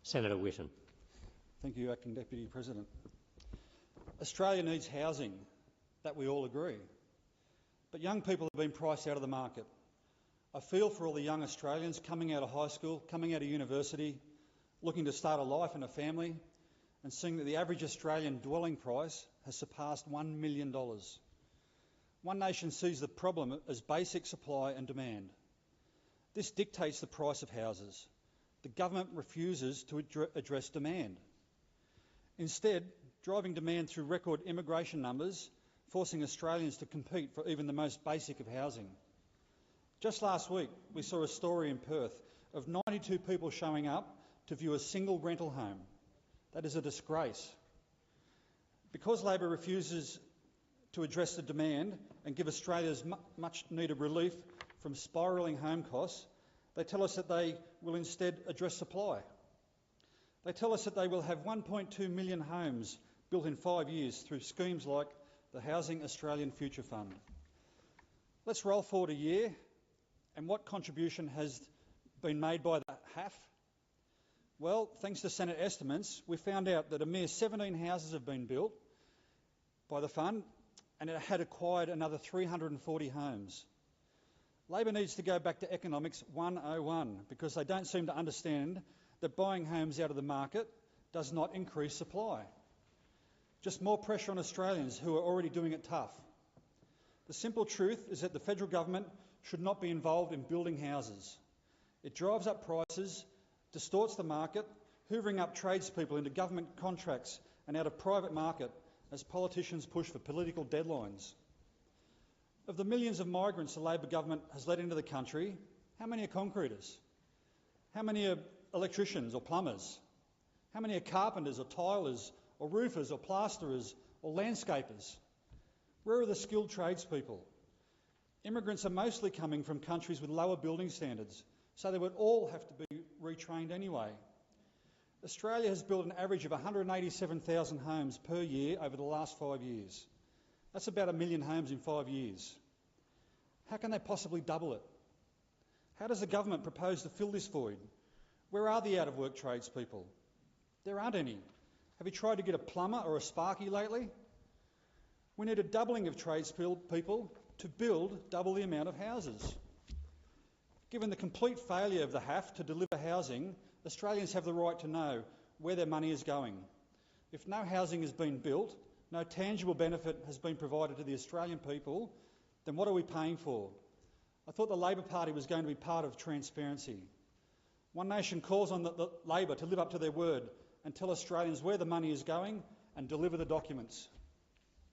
Senator Whitten. Thank you, Acting Deputy President. Australia needs housing, that we all agree. But young people have been priced out of the market. I feel for all the young Australians coming out of high school, coming out of university, looking to start a life and a family, and seeing that the average Australian dwelling price has surpassed $1 million. One Nation sees the problem as basic supply and demand. This dictates the price of houses. The government refuses to address demand. Instead, driving demand through record immigration numbers, forcing Australians to compete for even the most basic of housing. Just last week, we saw a story in Perth of 92 people showing up to view a single rental home. That is a disgrace. Because Labor refuses to address the demand and give Australians much needed relief from spiralling home costs, they tell us that they will instead address supply. They tell us that they will have 1.2 million homes built in 5 years through schemes like the Housing Australian Future Fund. Let's roll forward a year, and what contribution has been made by the HAF? Well, thanks to Senate estimates, we found out that a mere 17 houses have been built by the fund, and it had acquired another 340 homes. Labor needs to go back to Economics 101 because they don't seem to understand that buying homes out of the market does not increase supply. Just more pressure on Australians who are already doing it tough. The simple truth is that the federal government should not be involved in building houses. It drives up prices, distorts the market, hoovering up tradespeople into government contracts and out of private market as politicians push for political deadlines. Of the millions of migrants the Labor government has let into the country, how many are concreters? How many are electricians or plumbers? How many are carpenters or tilers or roofers or plasterers or landscapers? Where are the skilled tradespeople? Immigrants are mostly coming from countries with lower building standards, so they would all have to be retrained anyway. Australia has built an average of 187,000 homes per year over the last 5 years. That's about 1 million homes in 5 years. How can they possibly double it? How does the government propose to fill this void? Where are the out-of-work tradespeople? There aren't any. Have you tried to get a plumber or a sparky lately? We need a doubling of tradespeople to build double the amount of houses. Given the complete failure of the HAF to deliver housing, Australians have the right to know where their money is going. If no housing has been built, no tangible benefit has been provided to the Australian people, then what are we paying for? I thought the Labor Party was going to be part of transparency. One Nation calls on the Labor to live up to their word and tell Australians where the money is going and deliver the documents.